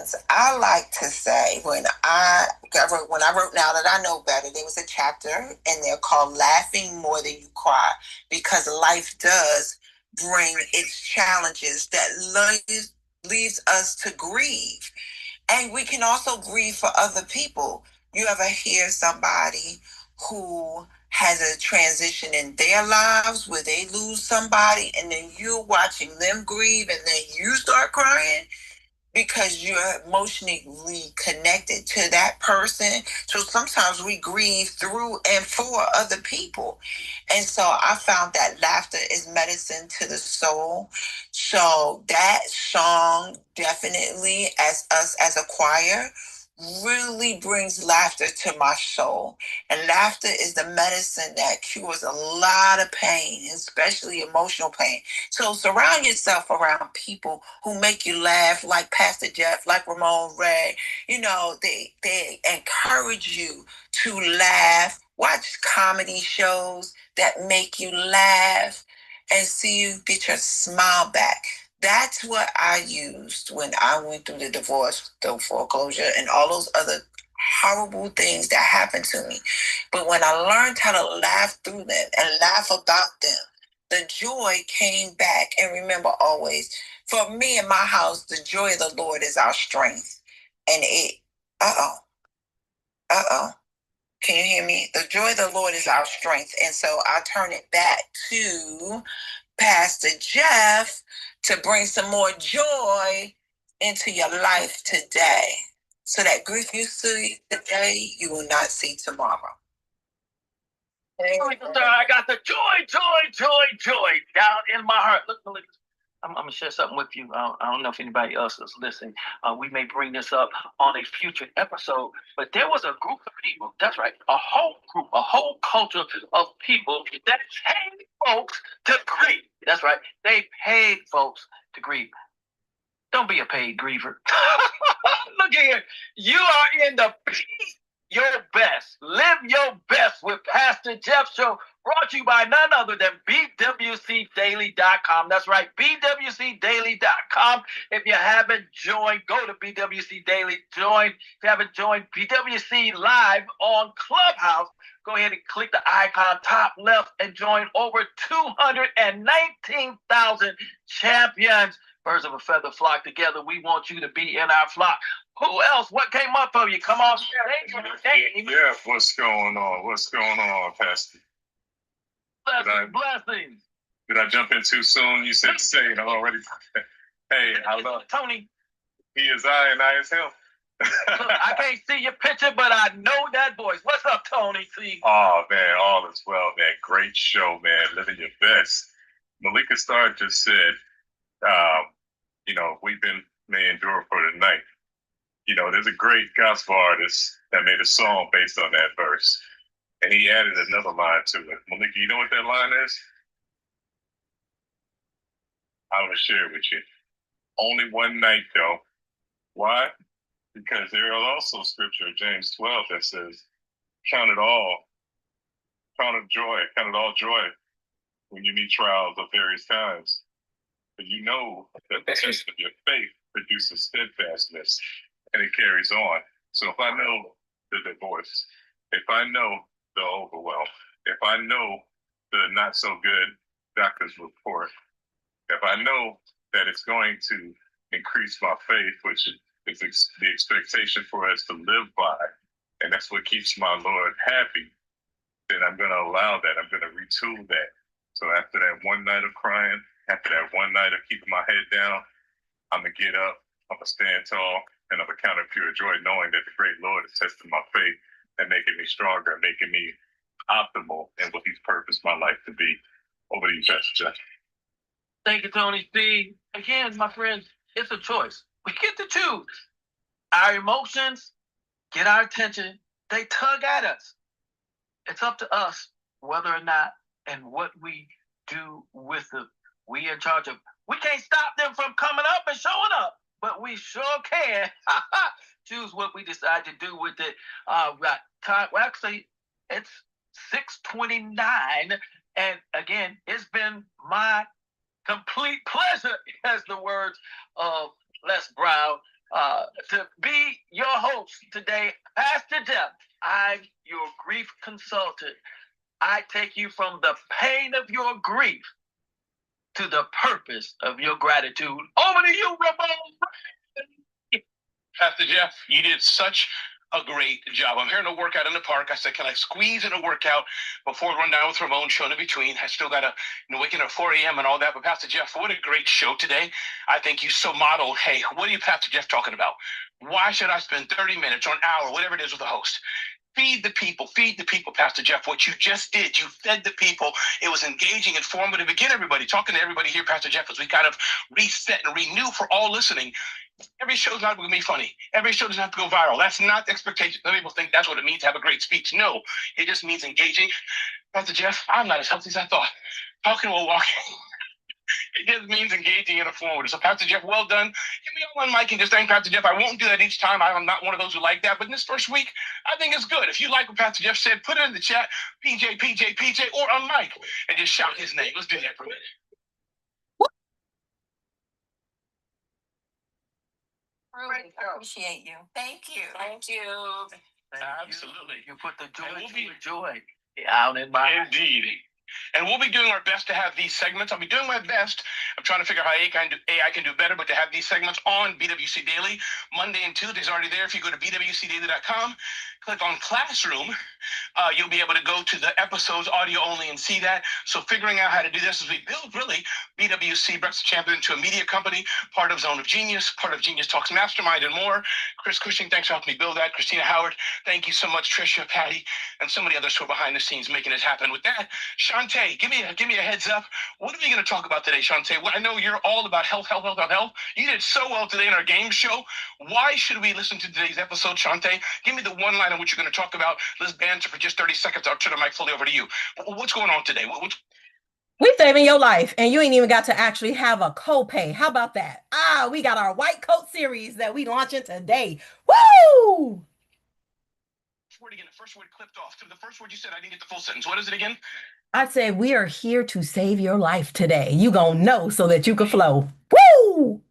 sense. I like to say when I wrote Now That I Know Better, there was a chapter in there called Laughing More Than You Cry, because life does bring its challenges that leaves us to grieve. And we can also grieve for other people. You ever hear somebody who has a transition in their lives where they lose somebody, and then you're watching them grieve, and then you start crying because you're emotionally connected to that person. So sometimes we grieve through and for other people. And so I found that laughter is medicine to the soul. So that song definitely, as us as a choir, really brings laughter to my soul. And laughter is the medicine that cures a lot of pain, especially emotional pain. So surround yourself around people who make you laugh, like Pastor Jeff, like Ramon Ray. You know, they encourage you to laugh. Watch comedy shows that make you laugh and see you get your smile back. That's what I used when I went through the divorce, the foreclosure, and all those other horrible things that happened to me. But when I learned how to laugh through them and laugh about them, the joy came back. And remember always, for me in my house, the joy of the Lord is our strength. And uh-oh. Can you hear me? The joy of the Lord is our strength. And so I turn it back to Pastor Jeff to bring some more joy into your life today, so that grief you see today, you will not see tomorrow. I got the joy down in my heart. Look, I'm going to share something with you. I don't know if anybody else is listening. We may bring this up on a future episode, but there was a group of people, that's right, a whole culture of people that paid folks to grieve. That's right, they paid folks to grieve. Don't be a paid griever. Look here, you are in the your best. Live your best with Pastor Jeff Show, brought to you by none other than BWCDaily.com. That's right, BWCDaily.com. If you haven't joined, go to BWC Daily. Join. If you haven't joined BWC Live on Clubhouse, go ahead and click the icon top left and join over 219,000 champions. Birds of a feather flock together. We want you to be in our flock. Who else? What came up for you? Come on. Yeah, what's going on? What's going on, Pastor? Blessings. Did I jump in too soon? You said say it already. Hey, I love Tony. He is I and I is him. Look, I can't see your picture, but I know that voice. What's up, Tony? See? Oh, man, all is well, man. Great show, man. Living your best. Malika Starr just said, weeping may endure for the night. There's a great gospel artist that made a song based on that verse. And he added another line to it. Malika, you know what that line is? I will share it with you. Only one night, though. Why? Because there is also scripture, James 12, that says, count it all joy when you meet trials of various kinds. But you know that the test of your faith produces steadfastness, and it carries on. So if I know the divorce, if I know the overwhelm, if I know the not so good doctor's report, if I know that it's going to increase my faith, which is the expectation for us to live by, and that's what keeps my Lord happy, then I'm going to allow that. I'm going to retool that. So after that one night of crying, after that one night of keeping my head down, I'm going to get up, I'm going to stand tall, and I'm going to count it pure joy, knowing that the great Lord is testing my faith and making me stronger, making me optimal in what He's purposed my life to be. Over to you, Pastor Jeff. Thank you, Tony. See, again, my friends, it's a choice. We get to choose. Our emotions get our attention. They tug at us. It's up to us whether or not and what we do with it. We in charge of. We can't stop them from coming up and showing up, but we sure can choose what we decide to do with it. Right. Well, actually, it's 6:29, and again, it's been my complete pleasure, as the words of Les Brown To be your host today, Pastor Jeff. I'm your grief consultant. I take you from the pain of your grief to the purpose of your gratitude. Over to you, Ramon. Pastor Jeff, you did such a great job. I'm here in a workout in the park. I said, can I squeeze in a workout before we run down with Ramon, show in between? I still got to waking up at 4 a.m. and all that. But Pastor Jeff, what a great show today. I think you so modeled, hey, what are you, Pastor Jeff, talking about? Why should I spend 30 minutes or an hour, whatever it is, with a host? Feed the people, Pastor Jeff. What you just did, you fed the people. It was engaging, informative. Again, everybody, talking to everybody here, Pastor Jeff, as we kind of reset and renew for all listening. Every show's not going to be funny. Every show doesn't have to go viral. That's not the expectation. Some people think that's what it means to have a great speech. No, it just means engaging. Pastor Jeff, I'm not as healthy as I thought. Talking while walking. It just means engaging and informative. So, Pastor Jeff, well done. Give me all on mic and just thank Pastor Jeff. I won't do that each time. I'm not one of those who like that. But in this first week, I think it's good. If you like what Pastor Jeff said, put it in the chat, PJ, or on mic, and just shout his name. Let's do that for a minute. Really appreciate you. Thank you. Thank you. Absolutely. You put the joy out in my Indeed. And we'll be doing our best to have these segments. I'll be doing my best. I'm trying to figure out how AI can do better, but to have these segments on BWC Daily, Monday and Tuesdays already there. If you go to bwcdaily.com, click on Classroom, you'll be able to go to the episodes audio only and see that. So figuring out how to do this as we build really BWC Breakfast Champion into a media company, part of Zone of Genius, part of Genius Talks Mastermind and more. Chris Cushing, thanks for helping me build that. Christina Howard, thank you so much. Trisha, Patty, and so many others who are behind the scenes making it happen. With that, Shawnte, give me a heads up. What are we going to talk about today, Shawnte? Well, I know you're all about health. You did so well today in our game show. Why should we listen to today's episode, Shawnte? Give me the one line on what you're going to talk about. Let's banter for just 30 seconds. I'll turn the mic fully over to you. What's going on today? We saving your life, and you ain't even got to actually have a copay. How about that? We got our white coat series that we launching today. Woo! Word again. The first word clipped off. The first word you said, I didn't get the full sentence. What is it again? I said we are here to save your life today. You gonna know so that you can flow. Woo!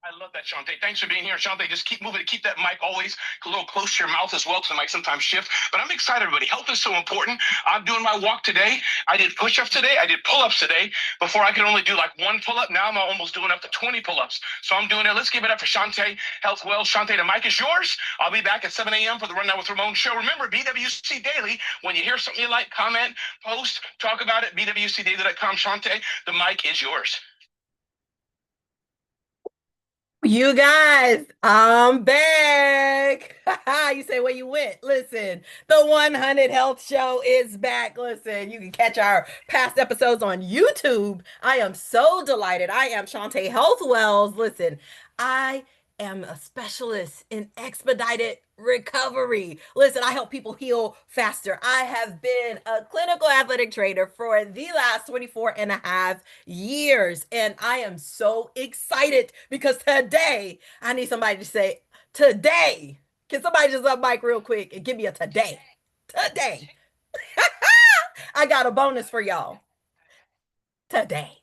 I love that, Shawnte. Thanks for being here, Shawnte. Just keep moving. Keep that mic always a little close to your mouth as well, because the mic sometimes shift. But I'm excited, everybody. Health is so important. I'm doing my walk today. I did push-ups today. I did pull-ups today. Before I could only do like one pull-up. Now I'm almost doing up to 20 pull-ups. So I'm doing it. Let's give it up for Shawnte Health Wells. Shawnte, the mic is yours. I'll be back at 7 a.m. for the Rundown with Ramon show. Remember, BWC Daily. When you hear something you like, comment, post, talk about it. BWCDaily.com. Shawnte, the mic is yours. You guys, I'm back. You say where you went. Listen, the 100 Health Show is back. Listen, you can catch our past episodes on YouTube. I am so delighted. I am Shawnte Health Wells. Listen, I am a specialist in expedited recovery. Listen, I help people heal faster. I have been a clinical athletic trainer for the last 24 and a half years. And I am so excited because today, I need somebody to say, today. Can somebody just up mic real quick and give me a today? Today. I got a bonus for y'all. Today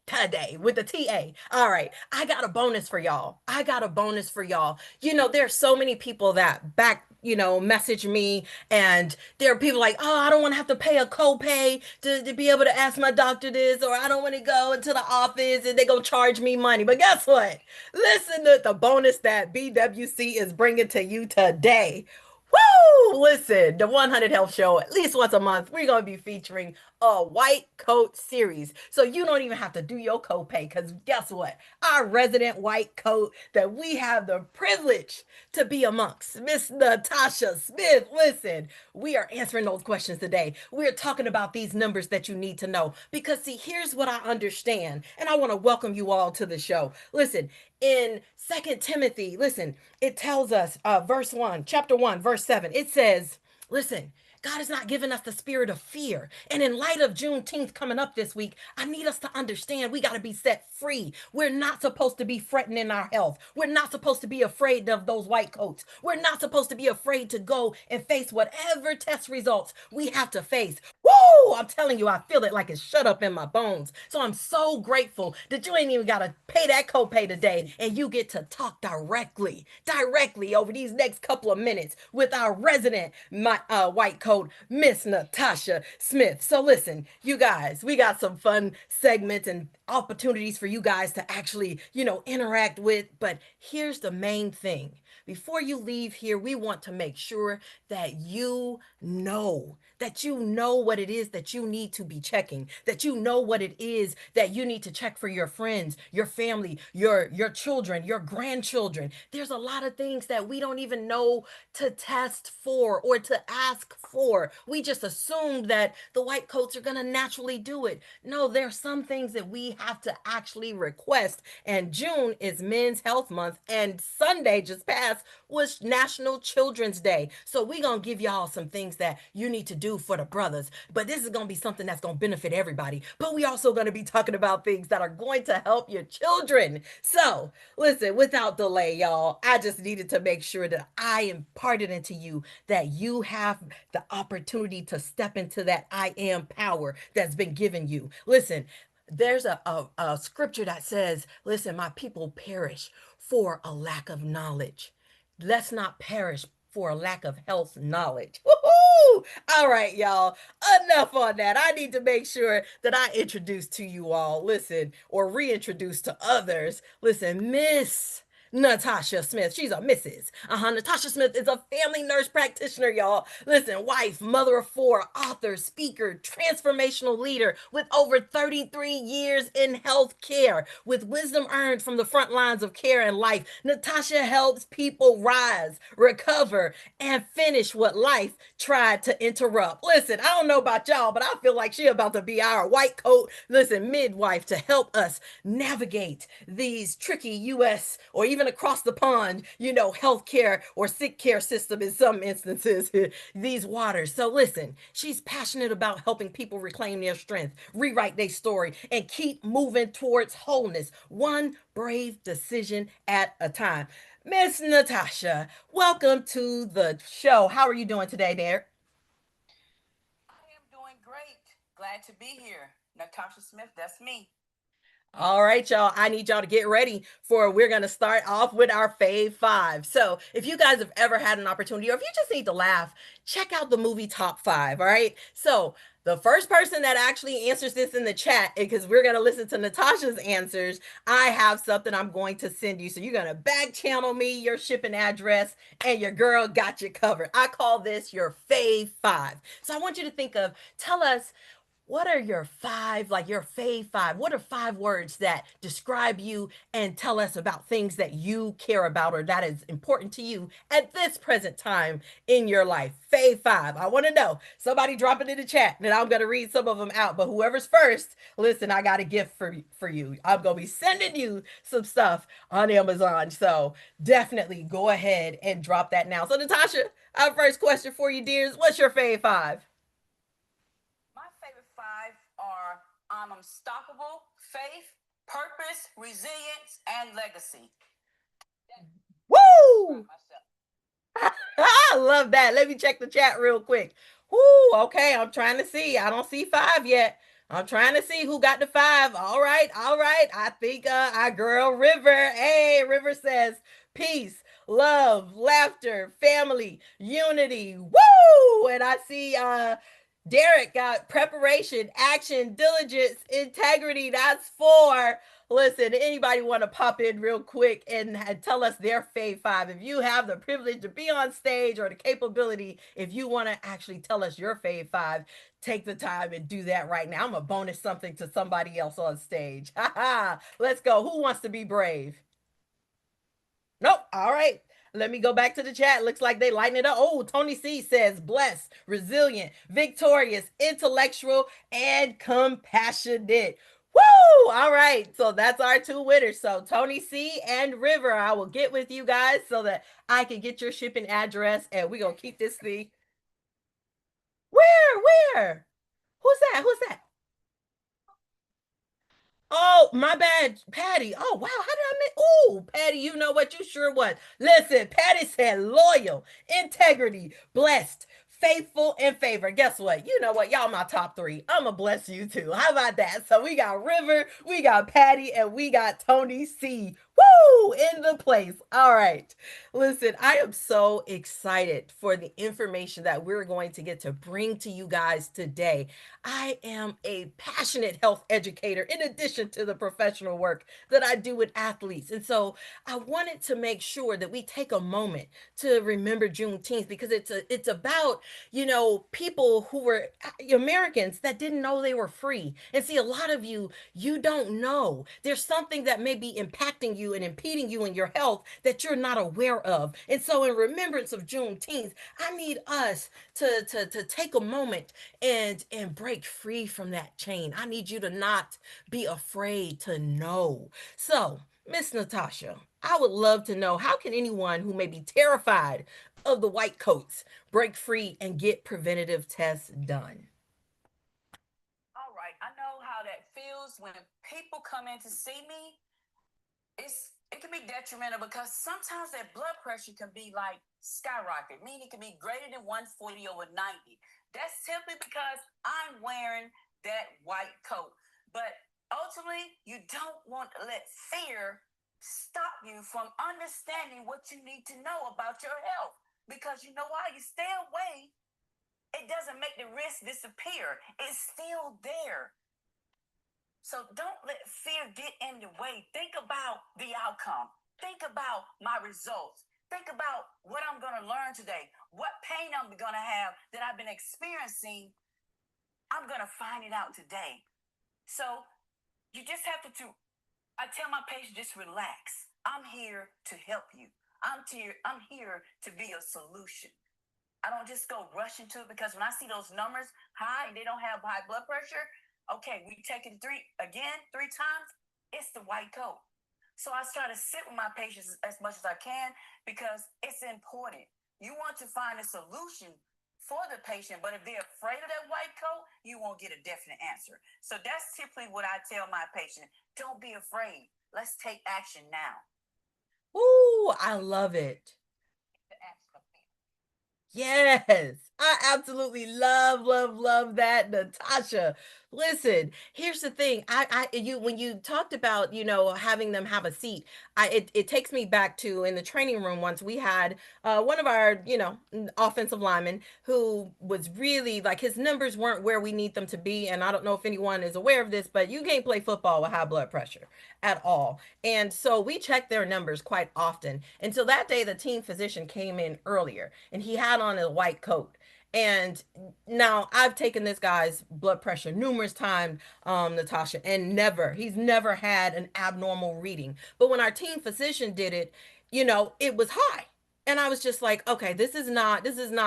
with the TA. All right. I got a bonus for y'all. You know, there's so many people that message me, and there are people like, oh, I don't want to have to pay a copay to be able to ask my doctor this, or I don't want to go into the office and they go charge me money. But guess what? Listen to the bonus that BWC is bringing to you today. Woo! Listen, the 100 Health Show, at least once a month, we're going to be featuring a white coat series. So you don't even have to do your copay, because guess what? Our resident white coat that we have the privilege to be amongst, Miss Natasha Smith. Listen, we are answering those questions today. We're talking about these numbers that you need to know, because see, here's what I understand, and I want to welcome you all to the show. Listen, in 2 Timothy, listen, it tells us, chapter 1, verse 7, it says, listen, God has not given us the spirit of fear. And in light of Juneteenth coming up this week, I need us to understand we got to be set free. We're not supposed to be fretting in our health. We're not supposed to be afraid of those white coats. We're not supposed to be afraid to go and face whatever test results we have to face. Woo! I'm telling you, I feel it like it's shut up in my bones. So I'm so grateful that you ain't even got to pay that copay today and you get to talk directly over these next couple of minutes with our resident white coat, Miss Natasha Smith. So listen, you guys, we got some fun segments and opportunities for you guys to actually, interact with. But here's the main thing. Before you leave here, we want to make sure that you know what it is that you need to be checking, that you know what it is that you need to check for your friends, your family, your children, your grandchildren. There's a lot of things that we don't even know to test for or to ask for. We just assumed that the white coats are going to naturally do it. No, there's some things that we have to actually request. And June is Men's Health Month, and Sunday just passed was National Children's Day. So we're going to give y'all some things that you need to do for the brothers. But this is going to be something that's going to benefit everybody. But we also going to be talking about things that are going to help your children. So listen, without delay, y'all, I just needed to make sure that I imparted into you that you have the opportunity to step into that I am power that's been given you. Listen, there's a scripture that says, listen, my people perish for a lack of knowledge. Let's not perish for a lack of health knowledge. Woo-hoo! All right, y'all. Enough on that. I need to make sure that I introduce to you all, listen, or reintroduce to others. Listen, Miss Natasha Smith. She's a Mrs. Natasha Smith is a family nurse practitioner, y'all. Listen, wife, mother of four, author, speaker, transformational leader with over 33 years in healthcare. With wisdom earned from the front lines of care and life, Natasha helps people rise, recover, and finish what life tried to interrupt. Listen, I don't know about y'all, but I feel like she about to be our white coat, listen, midwife to help us navigate these tricky U.S. or even across the pond, healthcare or sick care system in some instances, these waters. So listen, she's passionate about helping people reclaim their strength, rewrite their story, and keep moving towards wholeness, one brave decision at a time. Miss Natasha, welcome to the show. How are you doing today, there? I am doing great. Glad to be here. Natasha Smith, that's me. All right, y'all. I need y'all to get ready for we're going to start off with our fave five. So, if you guys have ever had an opportunity or if you just need to laugh, check out the movie Top Five. All right. So, the first person that actually answers this in the chat, because we're going to listen to Natasha's answers, I have something I'm going to send you. So, you're going to back channel me your shipping address, and your girl got you covered. I call this your fave five. So, I want you to think of, tell us what are your five, like your fave five? What are five words that describe you and tell us about things that you care about or that is important to you at this present time in your life? Fave five. I want to know. Somebody drop it in the chat, and I'm going to read some of them out. But whoever's first, listen, I got a gift for you. I'm going to be sending you some stuff on Amazon. So definitely go ahead and drop that now. So, Natasha, our first question for you, dears. What's your fave five? My favorite five are I'm unstoppable, faith, purpose, resilience, and legacy. Woo! I love that. Let me check the chat real quick. Whoo, okay. I'm trying to see. I don't see five yet. I'm trying to see who got the five. All right, all right. I think our girl River. Hey, River says peace, love, laughter, family, unity. Woo! And I see Derek got preparation, action, diligence, integrity. That's four. Listen, anybody want to pop in real quick and tell us their fave five? If you have the privilege to be on stage or the capability, if you want to actually tell us your fave five, take the time and do that right now. I'm going to bonus something to somebody else on stage. Let's go. Who wants to be brave? Nope. All right. Let me go back to the chat. Looks like they lighten it up. Oh, Tony C says blessed, resilient, victorious, intellectual, and compassionate. Woo! All right. So that's our two winners. So Tony C and River, I will get with you guys so that I can get your shipping address and we're going to keep this thing. Where? Who's that? Who's that? Oh, my bad, Patty. Oh, wow. How did I miss? Oh, Patty, you know what? You sure was. Listen, Patty said loyal, integrity, blessed, faithful, and favor. Guess what? You know what? Y'all my top three. I'm going to bless you too. How about that? So we got River, we got Patty, and we got Tony C. Woo! In the place. All right. Listen, I am so excited for the information that we're going to get to bring to you guys today. I am a passionate health educator in addition to the professional work that I do with athletes. And so I wanted to make sure that we take a moment to remember Juneteenth because it's about, people who were Americans that didn't know they were free. And see, a lot of you don't know. There's something that may be impacting you and impeding you in your health that you're not aware of. And so in remembrance of Juneteenth, I need us to take a moment and break free from that chain. I need you to not be afraid to know. So, Miss Natasha, I would love to know how can anyone who may be terrified of the white coats break free and get preventative tests done? All right, I know how that feels when people come in to see me. It can be detrimental because sometimes that blood pressure can be like skyrocket, meaning it can be greater than 140 over 90. That's simply because I'm wearing that white coat. But ultimately, you don't want to let fear stop you from understanding what you need to know about your health. Because you know why? You stay away, it doesn't make the risk disappear. It's still there. So don't let fear get in the way. Think about the outcome. Think about my results. Think about what I'm going to learn today, what pain I'm going to have that I've been experiencing. I'm going to find it out today. So you just have I tell my patients, just relax. I'm here to help you. I'm here to be a solution. I don't just go rush into it because when I see those numbers high and they don't have high blood pressure, okay, we take it three times, it's the white coat. So I try to sit with my patients as much as I can because it's important. You want to find a solution for the patient, but if they're afraid of that white coat, you won't get a definite answer. So that's typically what I tell my patient. Don't be afraid. Let's take action now. Ooh, I love it. Yes, I absolutely love that, Natasha. Listen, here's the thing. You when you talked about, having them have a seat, it takes me back to in the training room once we had one of our, offensive linemen who was really like his numbers weren't where we need them to be. And I don't know if anyone is aware of this, but you can't play football with high blood pressure at all. And so we checked their numbers quite often until that day the team physician came in earlier and he had on a white coat. And now I've taken this guy's blood pressure numerous times, Natasha, and he's never had an abnormal reading. But when our team physician did it, it was high. And I was just like, okay, this is not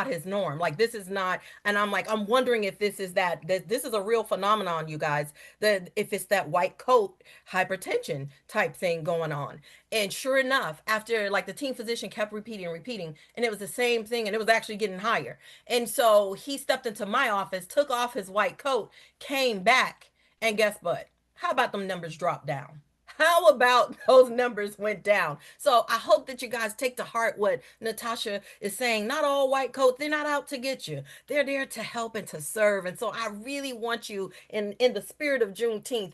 his norm. Like this is not, and I'm like, I'm wondering if this is a real phenomenon, you guys, that if it's that white coat hypertension type thing going on. And sure enough, after like the team physician kept repeating and repeating, and it was the same thing, and it was actually getting higher. And so he stepped into my office, took off his white coat, came back, and guess what? How about them numbers dropped down? How about those numbers went down? So I hope that you guys take to heart what Natasha is saying. Not all white coats, they're not out to get you. They're there to help and to serve. And so I really want you in the spirit of Juneteenth,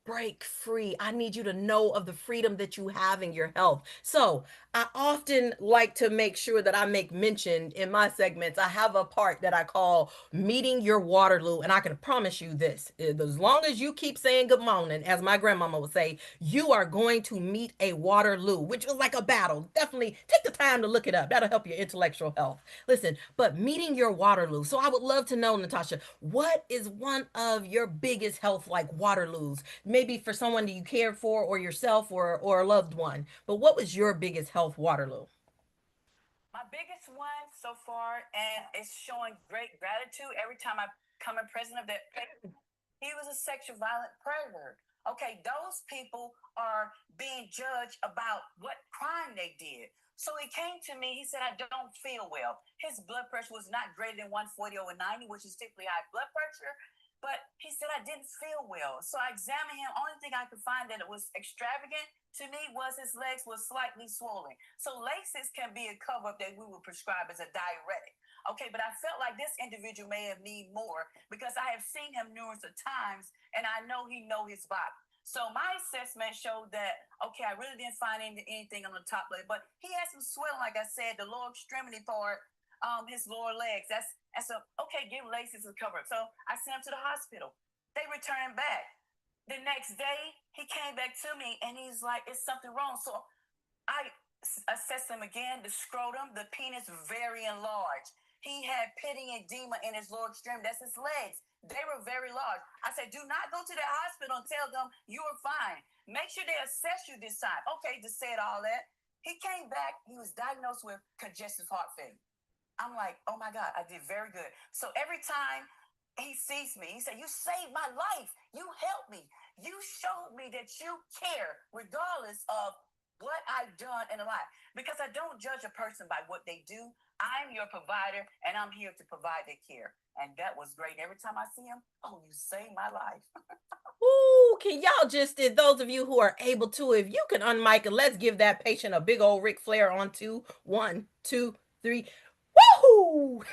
break free. I need you to know of the freedom that you have in your health. So I often like to make sure that I make mention in my segments. I have a part that I call meeting your Waterloo. And I can promise you this, as long as you keep saying good morning, as my grandmama would say, you are going to meet a Waterloo, which is like a battle. Definitely take the time to look it up. That'll help your intellectual health. Listen, but meeting your Waterloo. So I would love to know, Natasha, what is one of your biggest health like Waterloos? Maybe for someone that you cared for or yourself or a loved one. But what was your biggest health Waterloo? My biggest one so far, and it's showing great gratitude every time I come in presence of that patient. He was a sexual violent predator. Okay, those people are being judged about what crime they did. So he came to me. He said, I don't feel well. His blood pressure was not greater than 140/90, which is typically high blood pressure. But he said, I didn't feel well. So I examined him. Only thing I could find that it was extravagant to me was his legs were slightly swollen. So laces can be a cover up that we would prescribe as a diuretic. Okay, but I felt like this individual may have need more because I have seen him numerous of times and I know he know his body. So my assessment showed that, okay, I really didn't find anything on the top leg, but he had some swelling, like I said, the lower extremity part, his lower legs. That's a, okay, give laces a cover. So I sent him to the hospital. They returned back. The next day, he came back to me and he's like, it's something wrong. So I assessed him again, the scrotum, the penis very enlarged. He had pitting edema in his lower extremity. That's his legs. They were very large. I said, do not go to the hospital and tell them you are fine. Make sure they assess you this time. Okay, just said all that. He came back. He was diagnosed with congestive heart failure. I'm like, oh my God, I did very good. So every time he sees me, he said, you saved my life. You helped me. You showed me that you care regardless of what I've done in life. Because I don't judge a person by what they do. I'm your provider and I'm here to provide their care. And that was great. Every time I see him, oh, you saved my life. Ooh, can y'all just, those of you who are able to, if you can unmic and let's give that patient a big old Ric Flair on two. 1, 2, 3. Woohoo!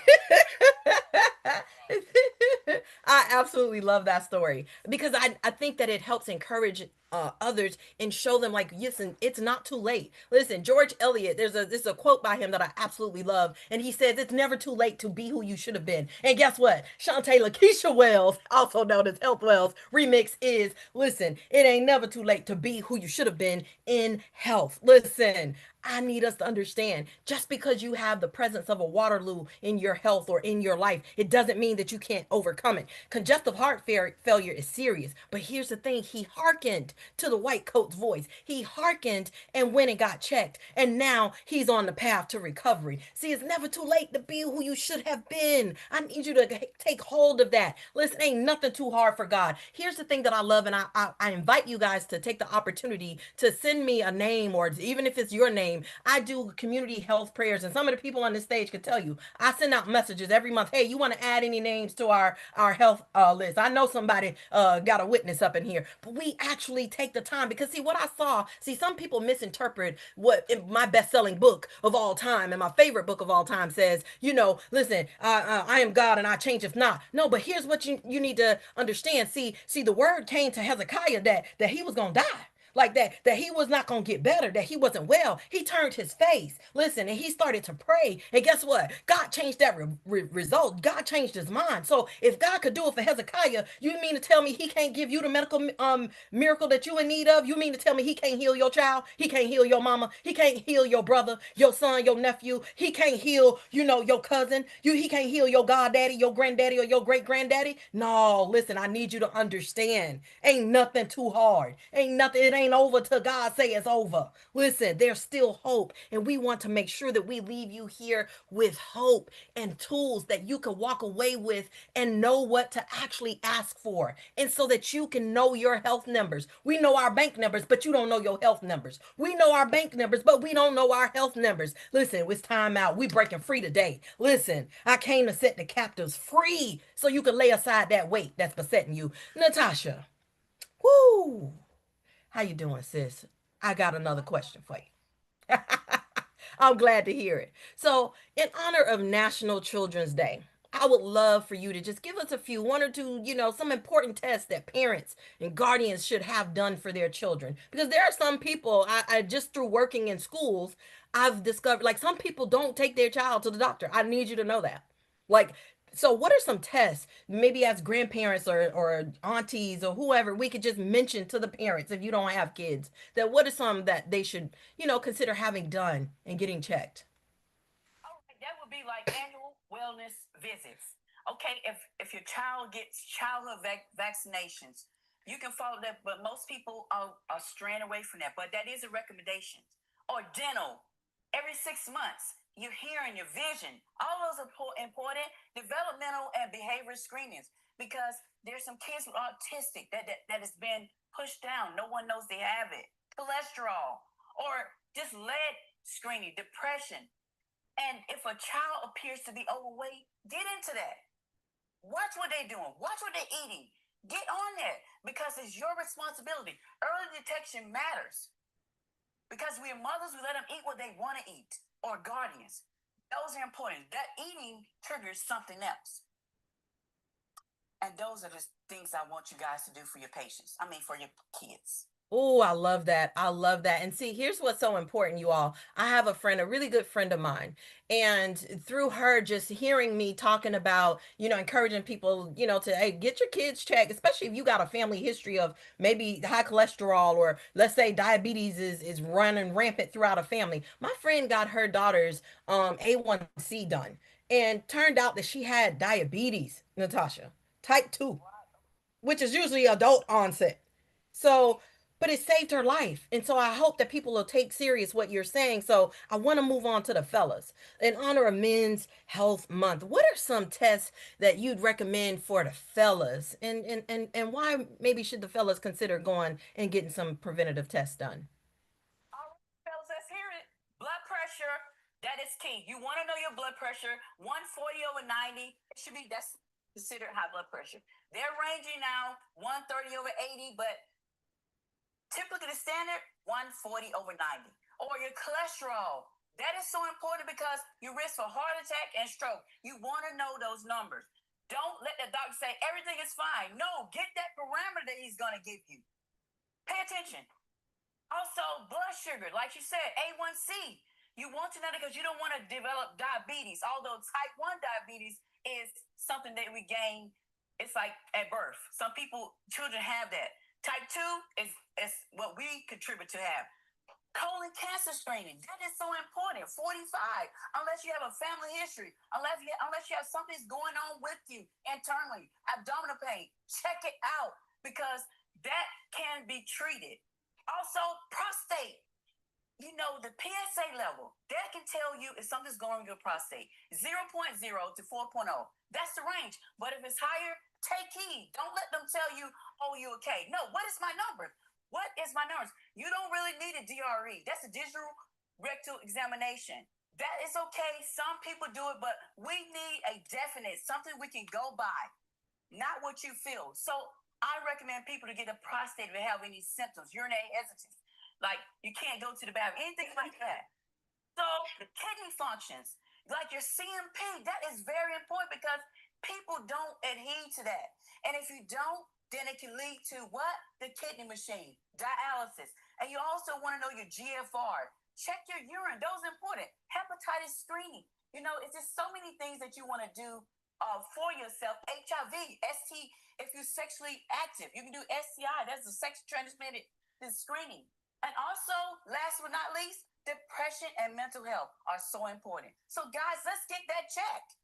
I absolutely love that story because I think that it helps encourage others and show them like, listen, it's not too late. Listen, George Eliot, there's a quote by him that I absolutely love, and he says it's never too late to be who you should have been. And guess what? Shawnte Lakeisha Wells, also known as Health Wells, remix is, listen, it ain't never too late to be who you should have been in health. Listen, I need us to understand just because you have the presence of a Waterloo in your health or in your life, it doesn't mean that you can't overcome it. Congestive heart failure is serious. But here's the thing, he hearkened to the white coat's voice. He hearkened and went and got checked. And now he's on the path to recovery. See, it's never too late to be who you should have been. I need you to take hold of that. Listen, ain't nothing too hard for God. Here's the thing that I love, and I invite you guys to take the opportunity to send me a name, or even if it's your name. I do community health prayers, and some of the people on this stage could tell you I send out messages every month. Hey, you want to add any names to our health list? I know somebody got a witness up in here, but we actually take the time because see what I saw. See, some people misinterpret what my best-selling book of all time and my favorite book of all time says. Listen, I am God and I change if not. No, but here's what you need to understand. See, the word came to Hezekiah that he was gonna die, like that he was not going to get better, that he wasn't well. He turned his face, listen, and he started to pray, and guess what? God changed that result. God changed his mind. So if God could do it for Hezekiah, you mean to tell me he can't give you the medical miracle that you in need of? You mean to tell me he can't heal your child? He can't heal your mama? He can't heal your brother, your son, your nephew? He can't heal your cousin? He can't heal your goddaddy, your granddaddy, or your great granddaddy? No, listen, I need you to understand, ain't nothing too hard. Ain't nothing. It ain't over till God say it's over. Listen, there's still hope, and we want to make sure that we leave you here with hope and tools that you can walk away with and know what to actually ask for, and so that you can know your health numbers. We know our bank numbers, but you don't know your health numbers. We know our bank numbers, but we don't know our health numbers. Listen, it's time out. We breaking free today. Listen, I came to set the captives free so you can lay aside that weight that's besetting you. Natasha, woo! How you doing, sis? I got another question for you. I'm glad to hear it. So, in honor of National Children's Day, I would love for you to just give us a few, one or two, some important tests that parents and guardians should have done for their children. Because there are some people, I just through working in schools, I've discovered like some people don't take their child to the doctor. I need you to know that. Like, so what are some tests, maybe as grandparents or aunties or whoever, we could just mention to the parents if you don't have kids, that what are some that they should, consider having done and getting checked? All right, that would be like annual wellness visits. Okay, if your child gets childhood vaccinations, you can follow that, but most people are straying away from that. But that is a recommendation. Or dental, every 6 months, your hearing, your vision, all those are important developmental and behavior screenings. because there's some kids with autistic that has been pushed down. No one knows they have it. Cholesterol or just lead screening, depression. And if a child appears to be overweight, get into that. Watch what they're doing. Watch what they're eating. Get on that because it's your responsibility. Early detection matters because we are mothers. We let them eat what they want to eat, or guardians. Those are important. That eating triggers something else. And those are the things I want you guys to do for your patients. I mean, for your kids. Oh, I love that. I love that. And see, here's what's so important, you all. I have a friend, a really good friend of mine. And through her, just hearing me talking about, encouraging people, to hey, get your kids checked, especially if you got a family history of maybe high cholesterol or let's say diabetes is running rampant throughout a family. My friend got her daughter's A1C done and turned out that she had diabetes, Natasha, type 2, which is usually adult onset. So, but it saved her life. And so I hope that people will take serious what you're saying. So I want to move on to the fellas. In honor of Men's Health Month, what are some tests that you'd recommend for the fellas? And why maybe should the fellas consider going and getting some preventative tests done? All right, fellas, let's hear it. Blood pressure, that is key. You want to know your blood pressure, 140 over 90. It should be, that's considered high blood pressure. They're ranging now 130 over 80, but typically the standard 140 over 90. Or your cholesterol. That is so important because you risk for heart attack and stroke. You want to know those numbers. Don't let the doctor say everything is fine. No, get that parameter that he's going to give you. Pay attention. Also, blood sugar, like you said, A1C. You want to know that because you don't want to develop diabetes, although type 1 diabetes is something that we gain. It's like at birth. Some people, children have that. Type 2 is what we contribute to have. Colon cancer screening, that is so important. 45, unless you have a family history, unless you have something's going on with you internally, abdominal pain, check it out because that can be treated. Also, prostate. You know, the PSA level, that can tell you if something's going on with your prostate. 0.0 to 4.0. That's the range. But if it's higher, take heed. Don't let them tell you, oh, you okay. No, what is my number? What is my numbers? You don't really need a DRE. That's a digital rectal examination. That is okay. Some people do it, but we need a definite, something we can go by, not what you feel. So I recommend people to get a prostate if they have any symptoms, urinary hesitance. Like you can't go to the bathroom, anything like that. So kidney functions, like your CMP, that is very important because people don't adhere to that. And if you don't, then it can lead to what? The kidney machine, dialysis. And you also want to know your GFR. Check your urine. Those are important. Hepatitis screening. You know, it's just so many things that you want to do for yourself. HIV, ST, if you're sexually active, you can do STI. That's a sex transmitted screening. And also, last but not least, depression and mental health are so important. So, guys, let's get that checked.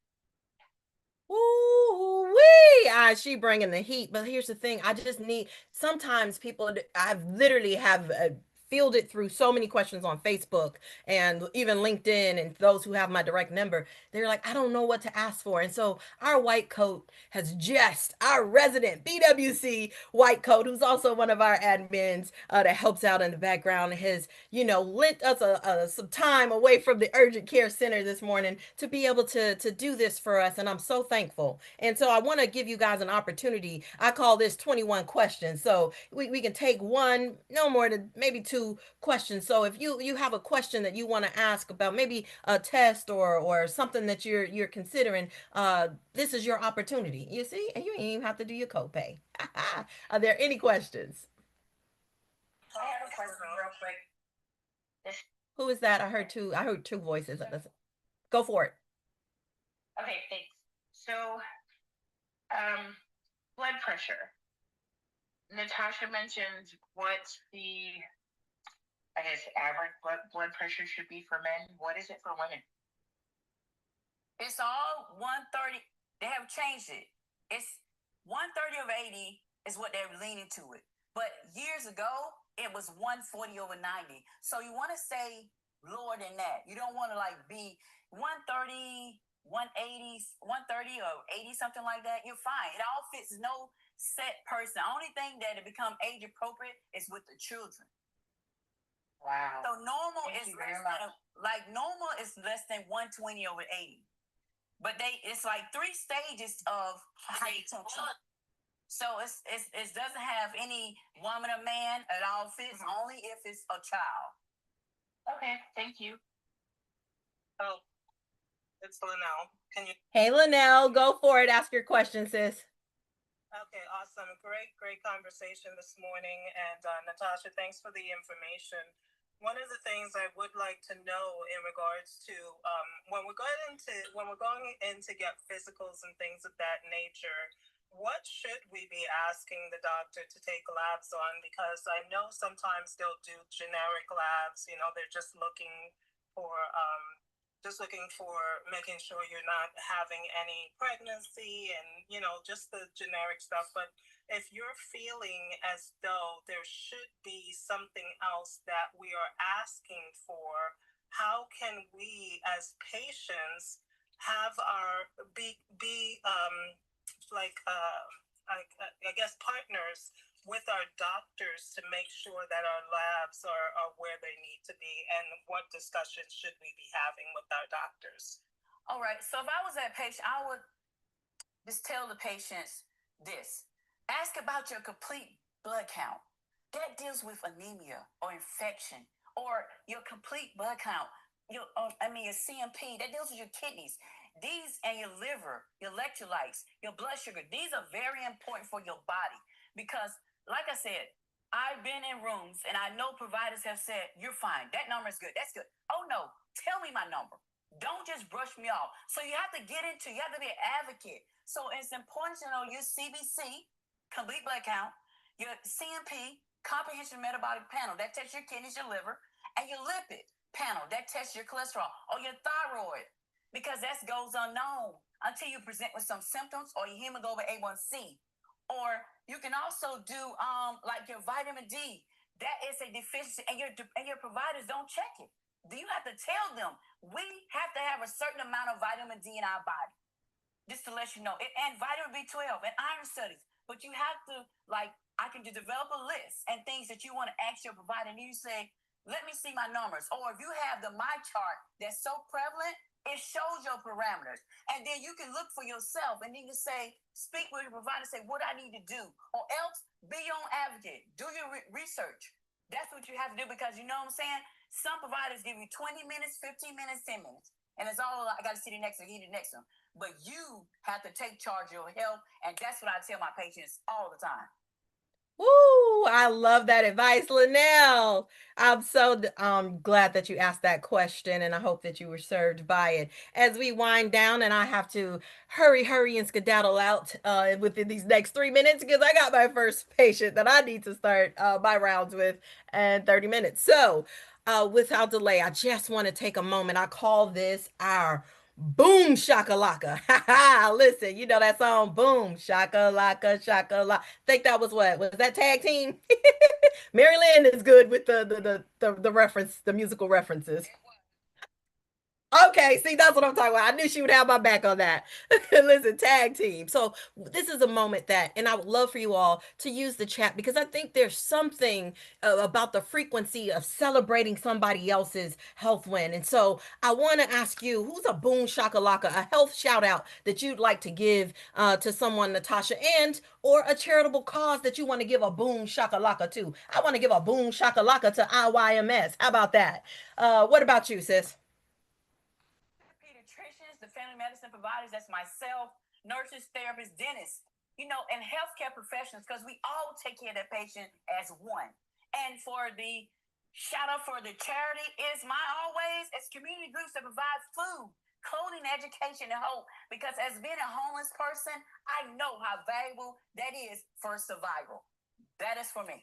Ooh wee! She bringing the heat. But here's the thing: I just need. Sometimes people, I've literally have fielded through so many questions on Facebook and even LinkedIn, and those who have my direct number. They're like, I don't know what to ask for, and so our white coat has just our resident BWC white coat, who's also one of our admins that helps out in the background, has lent us some time away from the urgent care center this morning to be able to do this for us, and I'm so thankful. And so I want to give you guys an opportunity. I call this 21 questions, so we can take one, no more than maybe two questions. So if you have a question that you want to ask about maybe a test or something that you're considering, this is your opportunity. You see, and you ain't even have to do your copay. Are there any questions? I have a question real quick. Who is that? I heard two voices. Go for it. Okay, thanks. So, blood pressure. Natasha mentioned what the, I guess, average blood pressure should be for men. What is it for women? It's all 130. They have changed it. It's 130 over 80 is what they're leaning to it. But years ago, it was 140 over 90. So you want to say lower than that. You don't want to like be 130 180, 130, or 80, something like that, you're fine. It all fits no set person. The only thing that it become age appropriate is with the children. Wow. So normal Thank is you very less much. than, like normal is less than 120 over 80. But it's like 3 stages of hypertension. So it doesn't have any woman or man. It all fits only if it's a child. Okay, thank you. Oh, it's Linnell. Can you? Hey, Linnell, go for it. Ask your question, sis. Okay, awesome. Great conversation this morning. And Natasha, thanks for the information. One of the things I would like to know in regards to when we're going in to get physicals and things of that nature, what should we be asking the doctor to take labs on? Because I know sometimes they'll do generic labs. You know, they're just looking for making sure you're not having any pregnancy and, you know, just the generic stuff. But if you're feeling as though there should be something else that we are asking for, how can we as patients have our I guess partners with our doctors to make sure that our labs are where they need to be, and what discussions should we be having with our doctors? All right. So if I was that patient, I would just tell the patients this. Ask about your complete blood count. That deals with anemia or infection, or your complete blood count. Your CMP, that deals with your kidneys. These and your liver, your electrolytes, your blood sugar. These are very important for your body because, like I said, I've been in rooms and I know providers have said, you're fine. That number is good. That's good. Oh no, tell me my number. Don't just brush me off. So you have to you have to be an advocate. So it's important to know your CBC, complete blood count, your CMP, comprehensive metabolic panel, that tests your kidneys, your liver, and your lipid panel, that tests your cholesterol, or your thyroid, because that goes unknown until you present with some symptoms or your hemoglobin A1C. Or you can also do like your vitamin D. That is a deficiency, and your providers don't check it. Do you have to tell them we have to have a certain amount of vitamin D in our body? Just to let you know, and vitamin B12 and iron studies. But you have to, like, I can develop a list and things that you want to ask your provider, and you say, let me see my numbers. Or if you have the my chart that's so prevalent, it shows your parameters. And then you can look for yourself and then you say, speak with your provider, say what I need to do. Or else be your own advocate. Do your research. That's what you have to do, because you know what I'm saying? Some providers give you 20 minutes, 15 minutes, 10 minutes. And it's all, I got to see the next one, he the next one. But you have to take charge of your health. And that's what I tell my patients all the time. Woo! I love that advice, Linnell. I'm so glad that you asked that question, and I hope that you were served by it. As we wind down, and I have to hurry, and skedaddle out within these next 3 minutes because I got my first patient that I need to start my rounds with in 30 minutes. So, without delay, I just want to take a moment. I call this our boom shakalaka. Ha ha. Listen, you know that song, boom shakalaka shakalaka. Think that was that tag team? Mary Lynn is good with the reference, the musical references. Okay, see, that's what I'm talking about. I knew she would have my back on that. Listen, tag team. So, this is a moment that, and I would love for you all to use the chat because I think there's something about the frequency of celebrating somebody else's health win. And so, I want to ask you, who's a boom shakalaka, a health shout out that you'd like to give to someone, Natasha, and or a charitable cause that you want to give a boom shakalaka to? I want to give a boom shakalaka to IYMS. How about that? What about you, sis? Pediatricians, the family medicine providers, that's myself, nurses, therapists, dentists, and healthcare professionals, because we all take care of that patient as one. And for the shout out for the charity is my always, it's community groups that provide food, clothing, education, and hope. Because as being a homeless person, I know how valuable that is for survival. That is for me.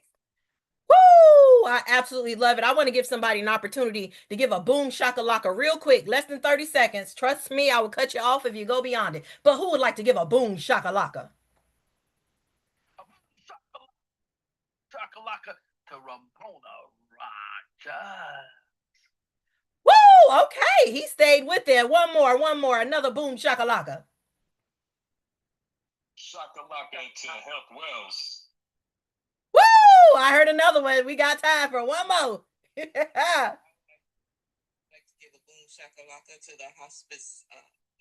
Woo! I absolutely love it. I want to give somebody an opportunity to give a boom shakalaka real quick, less than 30 seconds. Trust me, I will cut you off if you go beyond it. But who would like to give a boom shakalaka? Chakalaka to Ramona Rogers. Woo! Woo! Okay, he stayed with it. One more. Another boom shakalaka. Shakalaka to Health Wells. Woo! I heard another one. We got time for one more. I'd like to give a boom shakalaka to the hospice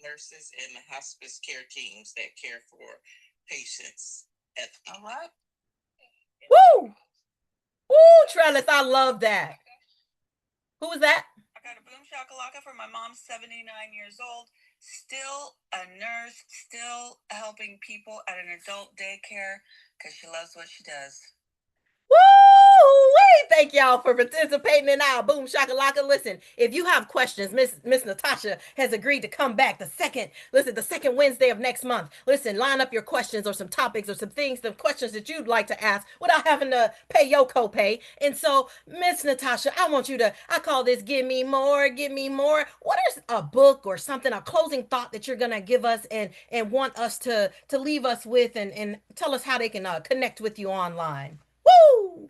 nurses and the hospice care teams that care for patients at the All right. Woo! Woo, Trellis, I love that. Who was that? I got a boom shakalaka for my mom, 79 years old, still a nurse, still helping people at an adult daycare because she loves what she does. Woo! Thank y'all for participating in our Boom Shakalaka. Listen, if you have questions, Miss Natasha has agreed to come back the second Wednesday of next month. Listen, line up your questions or some topics or some things, the questions that you'd like to ask without having to pay your copay. And so, Miss Natasha, I call this Give Me More, Give Me More. What is a book or something, a closing thought that you're gonna give us and want us to leave us with and tell us how they can connect with you online? Woo!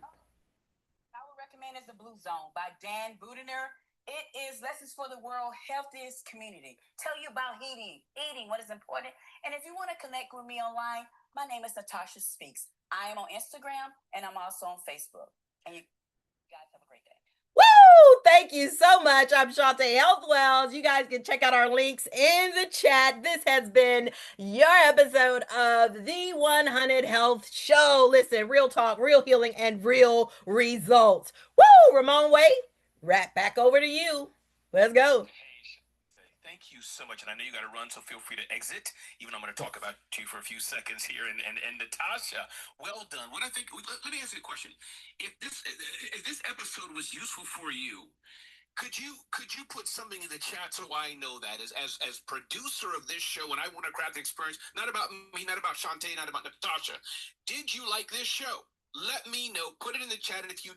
I would recommend is The Blue Zone by Dan Budiner. It is lessons for the world healthiest community. Tell you about eating, what is important. And if you want to connect with me online, my name is Natasha Speaks. I am on Instagram and I'm also on Facebook. And you guys have a great day. Woo! Thank you so much. I'm Shawnte Health Wells. You guys can check out our links in the chat. This has been your episode of the 100 Health Show. Listen, real talk, real healing, and real results. Woo! Ramon Way, right back over to you. Let's go. Thank you so much. And I know you got to run, so feel free to exit. Even though I'm going to talk about you for a few seconds here. And Natasha, well done. What I think, let me ask you a question. If this episode was useful for you, could you put something in the chat so I know that as producer of this show, and I want to craft the experience, not about me, not about Shawnte, not about Natasha. Did you like this show? Let me know. Put it in the chat, and if you